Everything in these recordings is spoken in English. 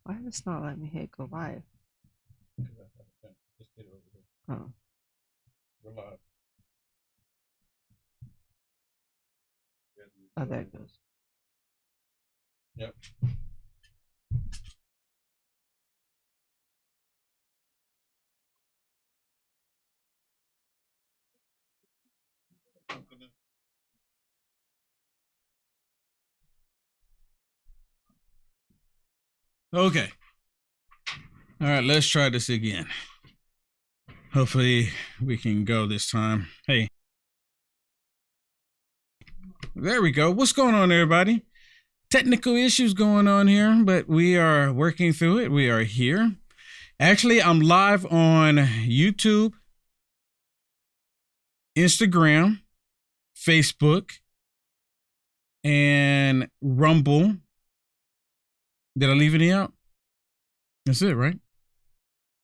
Why does it not let me hit go live? Just hit it over here. Oh, We're live. oh, there it goes. Yep. Okay. All right, let's try this again. Hopefully we can go this time. Hey. There we go. What's going on, everybody? Technical issues going on here, but we are working through it. We are here. Actually, I'm live on YouTube, Instagram, Facebook, and Rumble. Did I leave any out? That's it, right?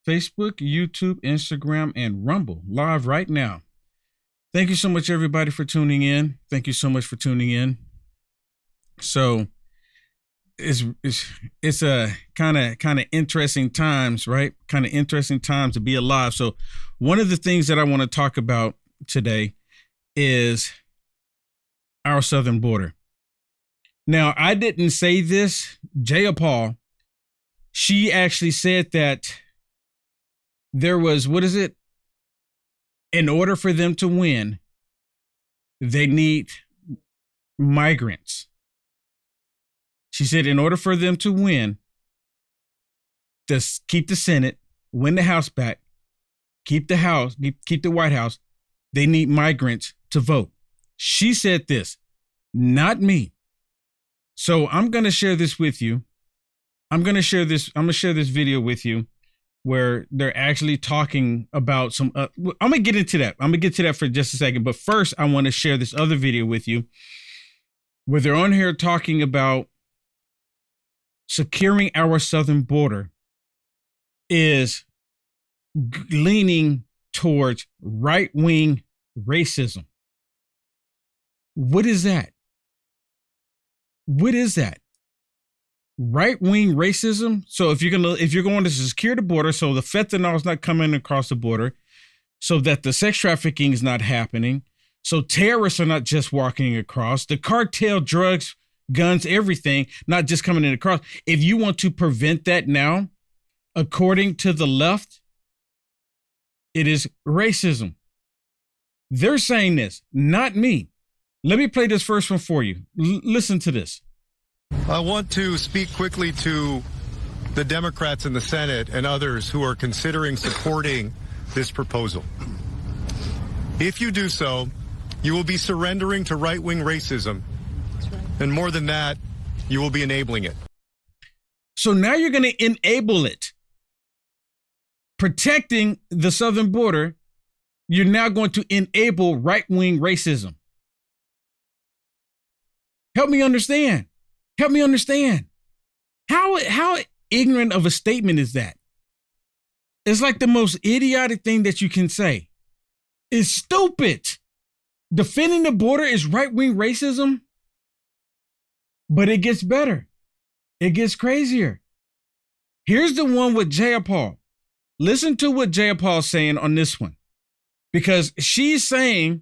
Facebook, YouTube, Instagram, and Rumble live right now. Thank you so much, everybody, for tuning in. Thank you so much for tuning in. So it's a kind of interesting times, right? Kind of interesting times to be alive. So one of the things that I want to talk about today is our southern border. Now, I didn't say this. Jaya Paul, she actually said that there was, what is it? In order for them to win, they need migrants. She said in order for them to win, to keep the Senate, win the House back, keep the House, keep the White House, they need migrants to vote. She said this, not me. So I'm going to share this with you. I'm going to share this video with you where they're actually talking about some, I'm going to get into that. I'm going to get to that for just a second. But first, I want to share this other video with you where they're on here talking about securing our southern border is leaning towards right-wing racism. What is that? What is that? Right-wing racism. So if you're going to secure the border, so the fentanyl is not coming across the border, so that the sex trafficking is not happening, so terrorists are not just walking across, the cartel, drugs, guns, everything, not just coming in across. If you want to prevent that now, according to the left, it is racism. They're saying this, not me. Let me play this first one for you. Listen to this. I want to speak quickly to the Democrats in the Senate and others who are considering supporting this proposal. If you do so, you will be surrendering to right-wing racism. And more than that, you will be enabling it. So now you're going to enable it. Protecting the southern border, you're now going to enable right-wing racism. Help me understand. Help me understand. How ignorant of a statement is that? It's like the most idiotic thing that you can say. It's stupid. Defending the border is right-wing racism. But it gets better. It gets crazier. Here's the one with Jaya Paul. Listen to what Jaya Paul's saying on this one. Because she's saying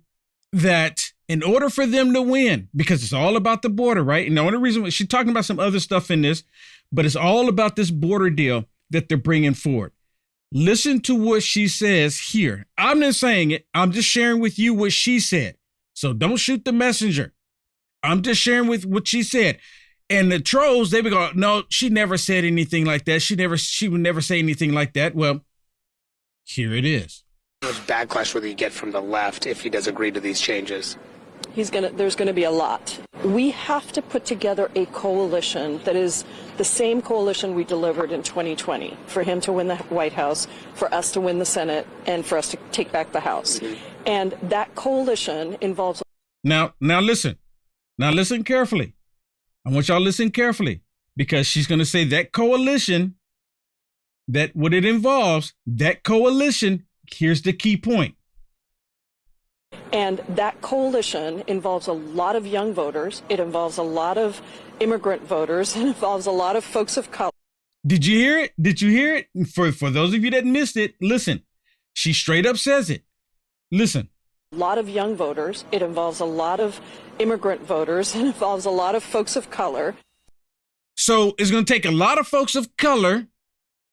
that in order for them to win, because it's all about the border, right? And the only reason she's talking about some other stuff in this, but it's all about this border deal that they're bringing forward. Listen to what she says here. I'm not saying it. I'm just sharing with you what she said. So don't shoot the messenger. I'm just sharing with what she said. And the trolls, they would go, no, she never said anything like that. She would never say anything like that. Well, here it is. How much backlash will you get from the left if he does agree to these changes? There's going to be a lot. We have to put together a coalition that is the same coalition we delivered in 2020 for him to win the White House, for us to win the Senate, and for us to take back the House. Mm-hmm. And that coalition involves. Now listen. Now listen carefully. I want y'all to listen carefully because she's going to say that coalition, that what it involves, that coalition, here's the key point. And that coalition involves a lot of young voters. It involves a lot of immigrant voters. It involves a lot of folks of color. Did you hear it? Did you hear it? For those of you that missed it, listen. She straight up says it. Listen. A lot of young voters. It involves a lot of immigrant voters. It involves a lot of folks of color. So it's going to take a lot of folks of color.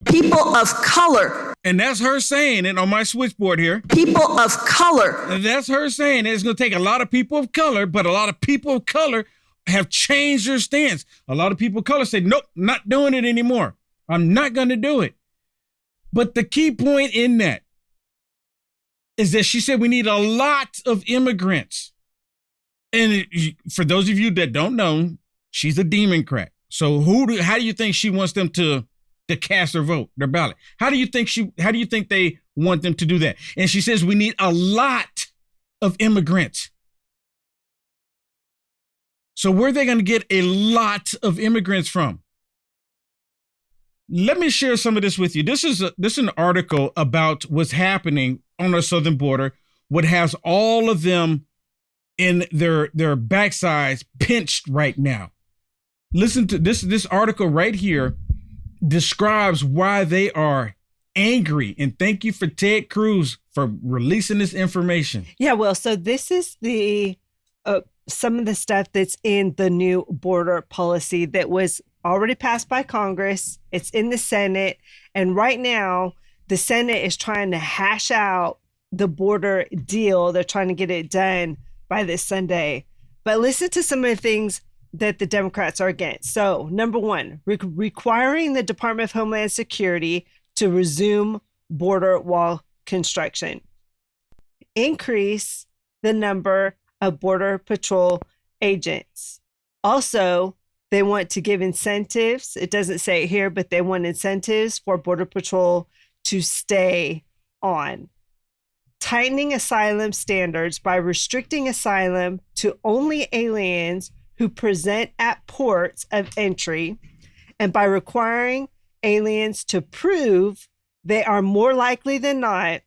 People of color. And that's her saying it on my switchboard here. People of color. And that's her saying it. It's going to take a lot of people of color, but a lot of people of color have changed their stance. A lot of people of color say, nope, not doing it anymore. I'm not going to do it. But the key point in that is that she said we need a lot of immigrants. And for those of you that don't know, she's a Democrat. So how do you think she wants them to cast their vote, their ballot? How do you think they want them to do that? And she says we need a lot of immigrants. So where are they going to get a lot of immigrants from? Let me share some of this with you. This is an article about what's happening on our southern border, what has all of them in their backsides pinched right now. Listen to this article right here describes why they are angry. And thank you for Ted Cruz for releasing this information. Yeah, well, so this is the some of the stuff that's in the new border policy that was already passed by Congress. It's in the Senate. And right now, the Senate is trying to hash out the border deal. They're trying to get it done by this Sunday. But listen to some of the things that the Democrats are against. So, number one, requiring the Department of Homeland Security to resume border wall construction. Increase the number of Border Patrol agents. Also, they want to give incentives. It doesn't say it here, but they want incentives for Border Patrol to stay on. Tightening asylum standards by restricting asylum to only aliens who present at ports of entry, and by requiring aliens to prove they are more likely than not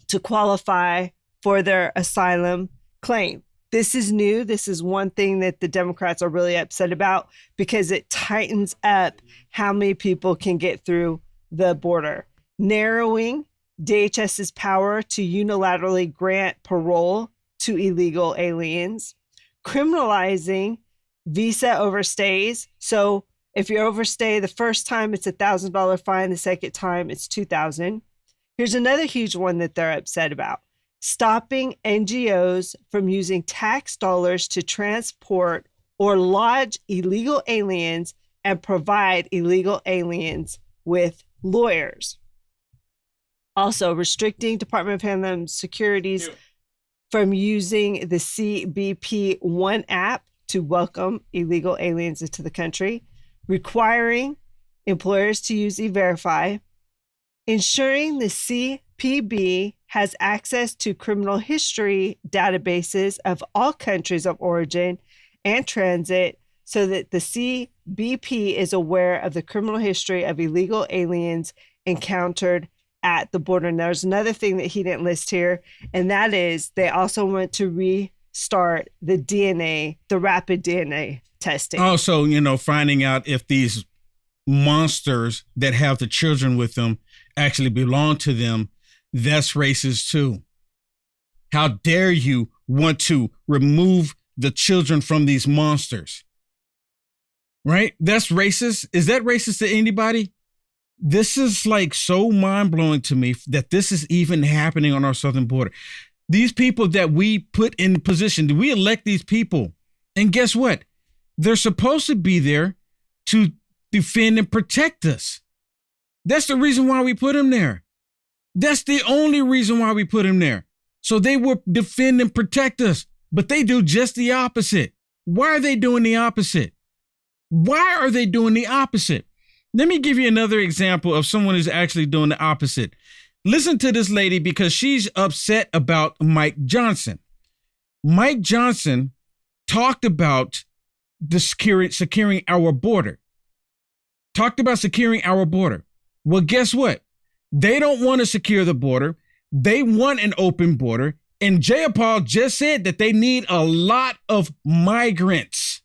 to qualify for their asylum claim. This is new. This is one thing that the Democrats are really upset about because it tightens up how many people can get through the border. Narrowing DHS's power to unilaterally grant parole to illegal aliens. Criminalizing visa overstays. So if you overstay the first time, it's $1,000 fine. The second time, it's $2,000. Here's another huge one that they're upset about. Stopping NGOs from using tax dollars to transport or lodge illegal aliens and provide illegal aliens with lawyers. Also, restricting Department of Homeland Security's from using the CBP One app to welcome illegal aliens into the country, requiring employers to use E-Verify, ensuring the CPB has access to criminal history databases of all countries of origin and transit so that the CBP is aware of the criminal history of illegal aliens encountered at the border. And there's another thing that he didn't list here, and that is they also want to restart the rapid DNA testing. Also, finding out if these monsters that have the children with them actually belong to them, that's racist too. How dare you want to remove the children from these monsters? Right? That's racist. Is that racist to anybody? This is like so mind-blowing to me that this is even happening on our southern border. These people that we put in position, we elect these people. And guess what? They're supposed to be there to defend and protect us. That's the reason why we put them there. That's the only reason why we put them there. So they will defend and protect us, but they do just the opposite. Why are they doing the opposite? Why are they doing the opposite? Let me give you another example of someone who's actually doing the opposite. Listen to this lady because she's upset about Mike Johnson. Mike Johnson talked about the securing our border. Well, guess what? They don't want to secure the border. They want an open border. And Jayapal just said that they need a lot of migrants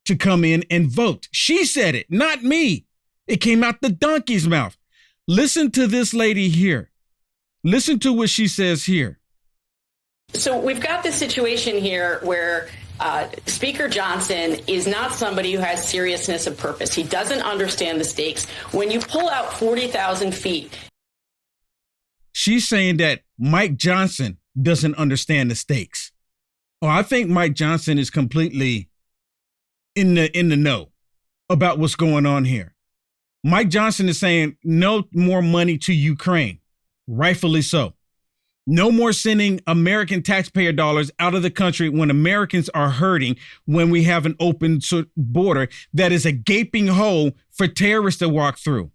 to come in and vote. She said it, not me. It came out the donkey's mouth. Listen to this lady here. Listen to what she says here. So we've got this situation here where Speaker Johnson is not somebody who has seriousness of purpose. He doesn't understand the stakes. When you pull out 40,000 feet. She's saying that Mike Johnson doesn't understand the stakes. Oh, I think Mike Johnson is completely in the know about what's going on here. Mike Johnson is saying no more money to Ukraine, rightfully so. No more sending American taxpayer dollars out of the country when Americans are hurting, when we have an open border that is a gaping hole for terrorists to walk through.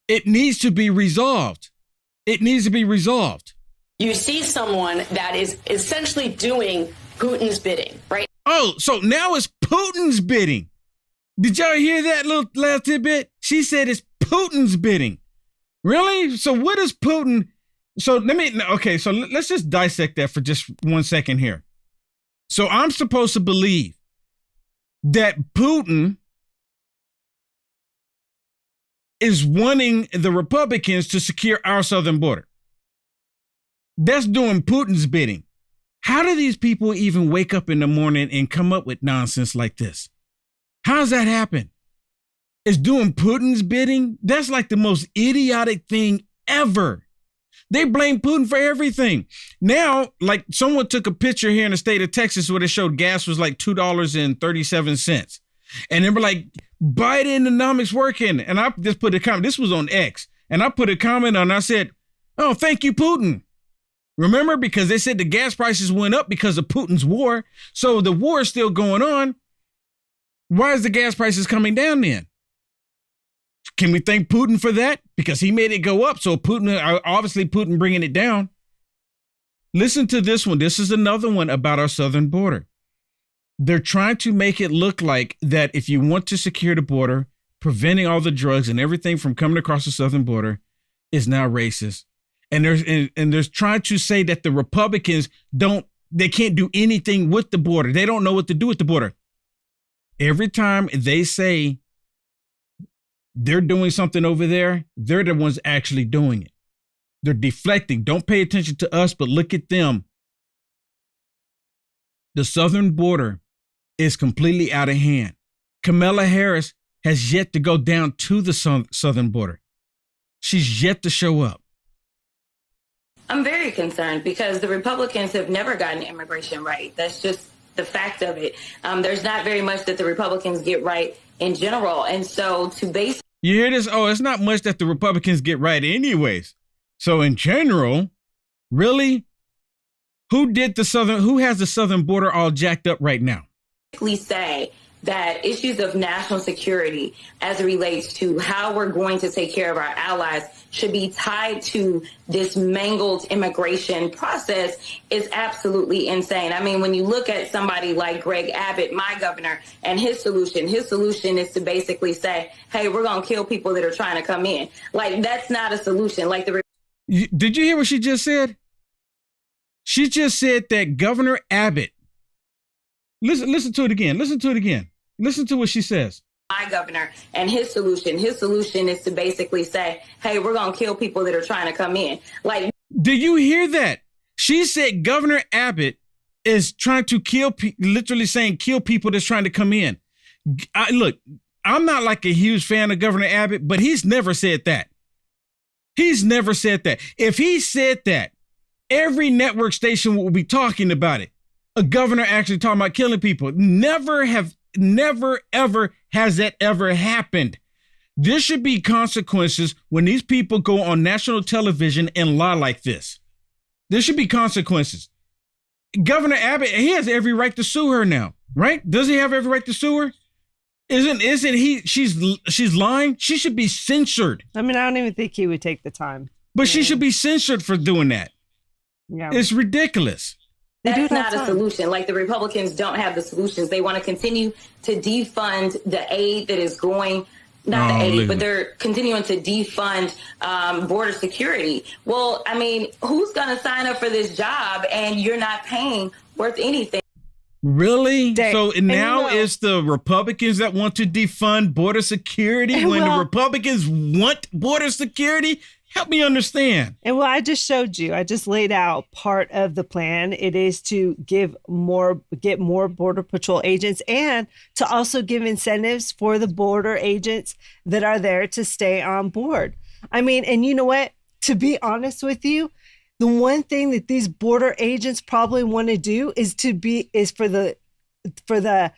It needs to be resolved. It needs to be resolved. You see someone that is essentially doing Putin's bidding, right? Oh, so now it's Putin's bidding. Did y'all hear that little last tidbit? She said it's Putin's bidding. Really? So what is Putin? So let's just dissect that for just 1 second here. So I'm supposed to believe that Putin is wanting the Republicans to secure our southern border. That's doing Putin's bidding. How do these people even wake up in the morning and come up with nonsense like this? How does that happen? It's doing Putin's bidding? That's like the most idiotic thing ever. They blame Putin for everything. Now, like someone took a picture here in the state of Texas where they showed gas was like $2.37. And they were like, Bidenomics working. And I just put a comment. This was on X. And I put a comment on, I said, oh, thank you, Putin. Remember, because they said the gas prices went up because of Putin's war. So the war is still going on. Why is the gas prices coming down then? Can we thank Putin for that? Because he made it go up. So Putin bringing it down. Listen to this one. This is another one about our southern border. They're trying to make it look like that if you want to secure the border, preventing all the drugs and everything from coming across the southern border is now racist. And there's trying to say that the Republicans they can't do anything with the border. They don't know what to do with the border. Every time they say they're doing something over there, they're the ones actually doing it. They're deflecting. Don't pay attention to us, but look at them. The southern border is completely out of hand. Kamala Harris has yet to go down to the southern border. She's yet to show up. I'm very concerned because the Republicans have never gotten immigration right. That's just the fact of it. There's not very much that the Republicans get right in general. And so to base. You hear this? Oh, it's not much that the Republicans get right anyways. So in general, really? Who has the southern border all jacked up right now? Say that issues of national security as it relates to how we're going to take care of our allies should be tied to this mangled immigration process is absolutely insane. I mean, when you look at somebody like Greg Abbott, my governor, and his solution is to basically say, hey, we're going to kill people that are trying to come in. Like, that's not a solution. Did you hear what she just said? She just said that Governor Abbott, listen to it again. Listen to what she says. My governor and his solution is to basically say, hey, we're going to kill people that are trying to come in. Like, do you hear that? She said Governor Abbott is trying to literally saying kill people that's trying to come in. Look, I'm not like a huge fan of Governor Abbott, but he's never said that. He's never said that. If he said that, every network station will be talking about it. A governor actually talking about killing people. Never, ever has that ever happened. There should be consequences when these people go on national television and lie like this. There should be consequences. Governor Abbott, he has every right to sue her now, right? Does he have every right to sue her? Isn't he? She's lying. She should be censured. I mean, I don't even think he would take the time. But she should be censured for doing that. Yeah, it's ridiculous. That's not a solution. Like, the Republicans don't have the solutions. They want to continue to defund the aid that is going, but they're continuing to defund border security. Well, I mean, who's going to sign up for this job and you're not paying worth anything? Really? So now you know, it's the Republicans that want to defund border security when the Republicans want border security? Help me understand. And I just showed you, I just laid out part of the plan. It is to get more Border Patrol agents and to also give incentives for the border agents that are there to stay on board. I mean, and you know what? To be honest with you, the one thing that these border agents probably want to do is for the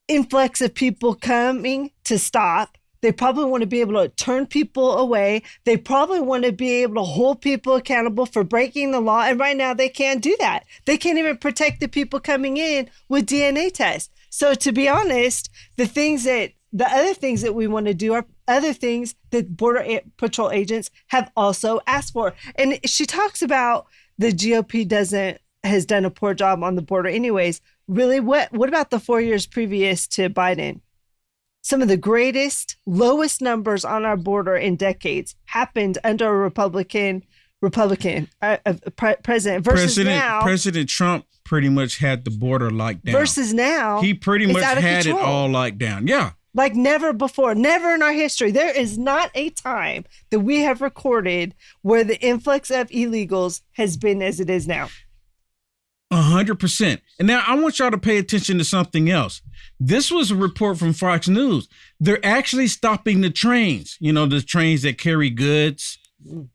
influx of people coming to stop. They probably want to be able to turn people away. They probably want to be able to hold people accountable for breaking the law. And right now they can't do that. They can't even protect the people coming in with DNA tests. So to be honest, the other things that we want to do are other things that Border Patrol agents have also asked for. And she talks about the GOP has done a poor job on the border anyways. Really, what about the 4 years previous to Biden? Some of the lowest numbers on our border in decades happened under a Republican president versus now. President Trump pretty much had the border locked down. Versus now, he pretty much had it all locked down. Yeah. Like never before, never in our history. There is not a time that we have recorded where the influx of illegals has been as it is now. 100%. And now I want y'all to pay attention to something else. This was a report from Fox News. They're actually stopping the trains, the trains that carry goods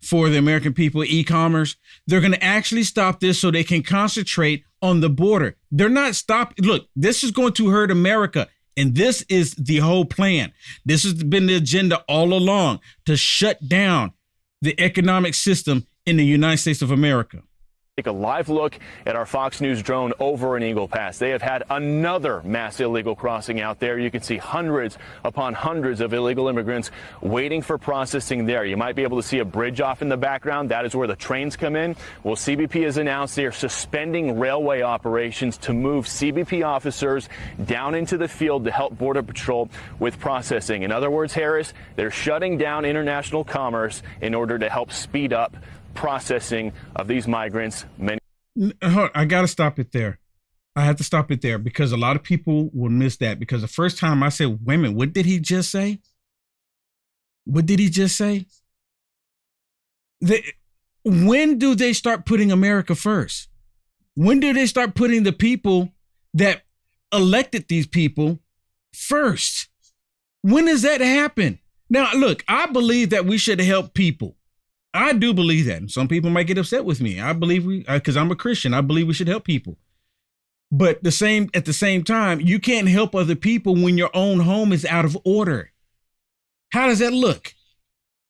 for the American people, e-commerce. They're going to actually stop this so they can concentrate on the border. They're not stopping. Look, this is going to hurt America. And this is the whole plan. This has been the agenda all along, to shut down the economic system in the United States of America. Take a live look at our Fox News drone over in Eagle Pass. They have had another mass illegal crossing out there. You can see hundreds upon hundreds of illegal immigrants waiting for processing there. You might be able to see a bridge off in the background. That is where the trains come in. Well, CBP has announced they are suspending railway operations to move CBP officers down into the field to help Border Patrol with processing. In other words, Harris, they're shutting down international commerce in order to help speed up processing of these migrants. I got to stop it there. I have to stop it there because a lot of people will miss that, because the first time I said, wait a minute, what did he just say? What did he just say? When do they start putting America first? When do they start putting the people that elected these people first? When does that happen? Now, look, I believe that we should help people. I do believe that. And some people might get upset with me. I believe because I'm a Christian, I believe we should help people. But at the same time, you can't help other people when your own home is out of order. How does that look?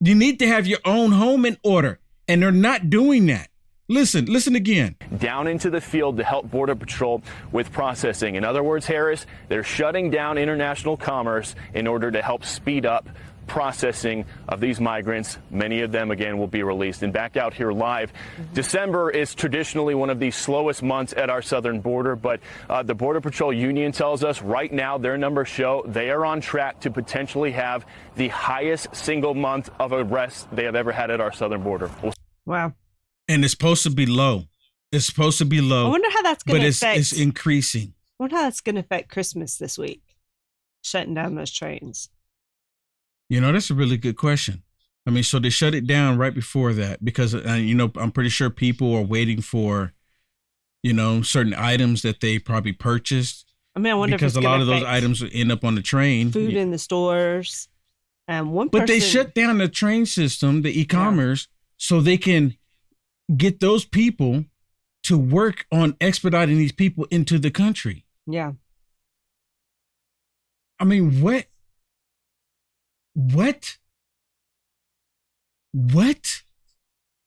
You need to have your own home in order, and they're not doing that. Listen again. Down into the field to help Border Patrol with processing. In other words, Harris, they're shutting down international commerce in order to help speed up processing of these migrants. Many of them, again, will be released. And back out here live, December is traditionally one of the slowest months at our southern border, but the Border Patrol Union tells us right now their numbers show they are on track to potentially have the highest single month of arrests they have ever had at our southern border. Wow. And it's supposed to be low. It's supposed to be low. I wonder how that's going to affect. But it's increasing. I wonder how that's going to affect Christmas this week, shutting down those trains. That's a really good question. I mean, so they shut it down right before that because, I'm pretty sure people are waiting for, certain items that they probably purchased. I mean, I wonder because if a lot of those items will end up on the train. Food in the stores. But they shut down the train system, the e-commerce, so they can get those people to work on expediting these people into the country. Yeah. I mean, what?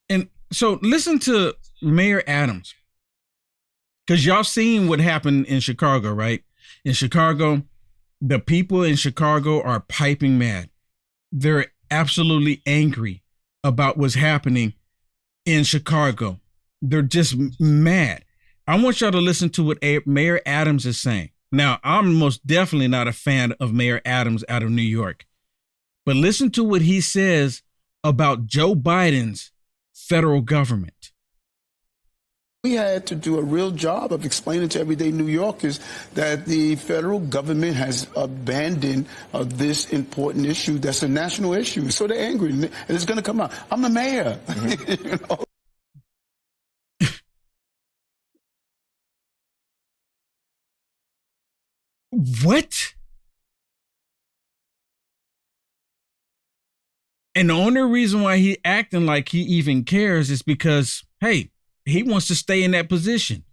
And so listen to Mayor Adams, because y'all seen what happened in Chicago, right? In Chicago, the people in Chicago are piping mad. They're absolutely angry about what's happening in Chicago. They're just mad. I want y'all to listen to what Mayor Adams is saying. Now, I'm most definitely not a fan of Mayor Adams out of New York. But listen to what he says about Joe Biden's federal government. We had to do a real job of explaining to everyday New Yorkers that the federal government has abandoned this important issue that's a national issue. So they're angry, and it's going to come out. I'm the mayor. You know? What? And the only reason why he acting like he even cares is because, hey, he wants to stay in that position.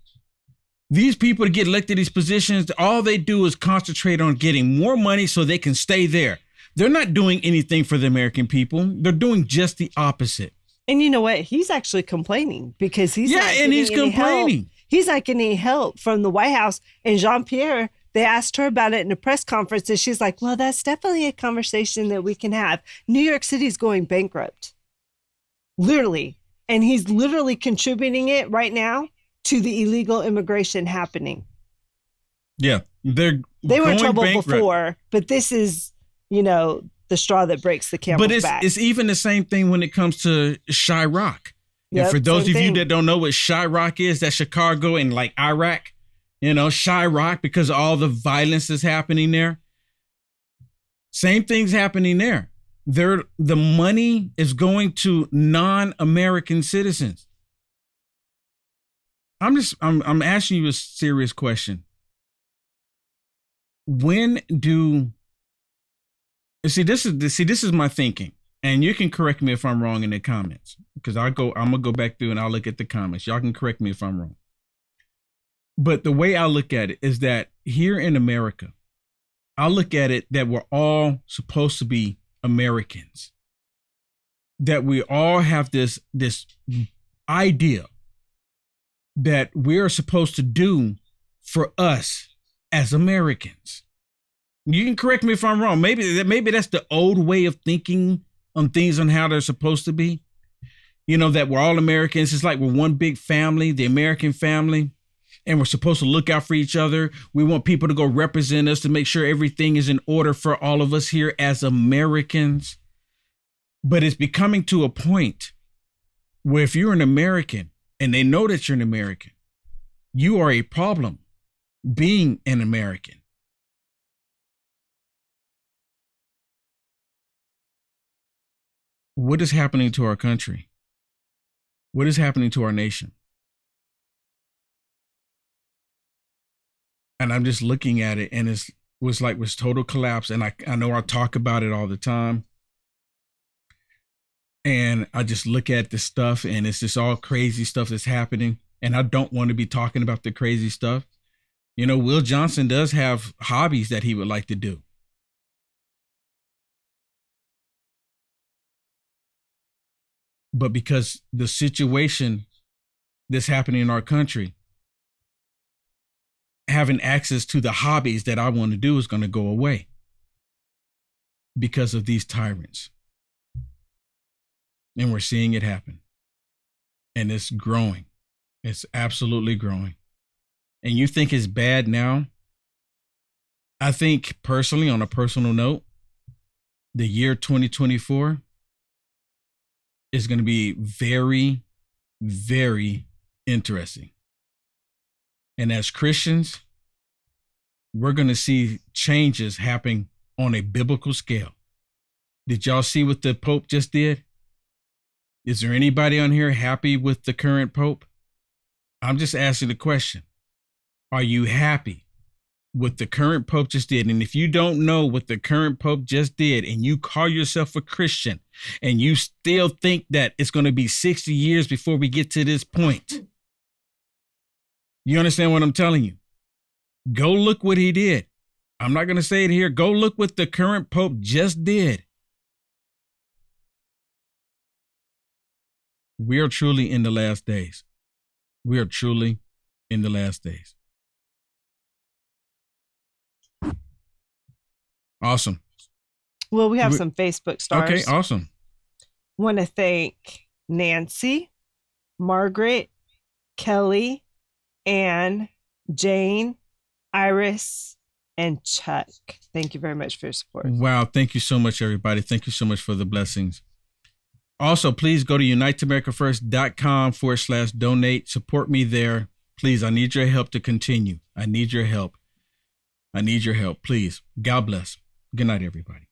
These people to get elected these positions, all they do is concentrate on getting more money so they can stay there. They're not doing anything for the American people. They're doing just the opposite. And you know what? He's actually complaining because he's not getting he's any complaining. help. He's not getting any help from the White House. And Jean-Pierre, they asked her about it in a press conference, and she's like, well, that's definitely a conversation that we can have. New York City's going bankrupt. Literally. And he's literally contributing it right now to the illegal immigration happening. Yeah. They were in trouble before, but this is, the straw that breaks the camel's back. But it's even the same thing when it comes to Chirac. Yep, and for those of you thing. that don't know what Chirac is, that's Chicago and like Iraq. Chirac, because of all the violence that's happening there. Same thing's happening there. The money is going to non-American citizens. I'm asking you a serious question. This is my thinking, and you can correct me if I'm wrong in the comments, because I'm gonna go back through and I'll look at the comments. Y'all can correct me if I'm wrong. But the way I look at it is that here in America, I look at it that we're all supposed to be Americans. That we all have this idea that we're supposed to do for us as Americans. You can correct me if I'm wrong. Maybe that's the old way of thinking on things on how they're supposed to be. That we're all Americans. It's like we're one big family, the American family. And we're supposed to look out for each other. We want people to go represent us to make sure everything is in order for all of us here as Americans. But it's becoming to a point where if you're an American and they know that you're an American, you are a problem being an American. What is happening to our country? What is happening to our nation? And I'm just looking at it, and it was total collapse. And I know I talk about it all the time. And I just look at this stuff, and it's just all crazy stuff that's happening. And I don't want to be talking about the crazy stuff. Will Johnson does have hobbies that he would like to do. But because the situation that's happening in our country, having access to the hobbies that I want to do is going to go away because of these tyrants. And we're seeing it happen. And it's growing. It's absolutely growing. And you think it's bad now? I think personally, on a personal note, the year 2024 is going to be very, very interesting. And as Christians, we're going to see changes happening on a biblical scale. Did y'all see what the Pope just did? Is there anybody on here happy with the current Pope? I'm just asking the question. Are you happy with the current Pope just did? And if you don't know what the current Pope just did, and you call yourself a Christian, and you still think that it's going to be 60 years before we get to this point, you understand what I'm telling you? Go look what he did. I'm not going to say it here. Go look what the current Pope just did. We are truly in the last days. We are truly in the last days. Awesome. Well, we have some Facebook stars. Okay, awesome. Want to thank Nancy, Margaret, Kelly, Anne, Jane, Iris, and Chuck. Thank you very much for your support. Wow. Thank you so much, everybody. Thank you so much for the blessings. Also, please go to uniteamericafirst.com/donate. Support me there. Please, I need your help to continue. I need your help. I need your help. Please. God bless. Good night, everybody.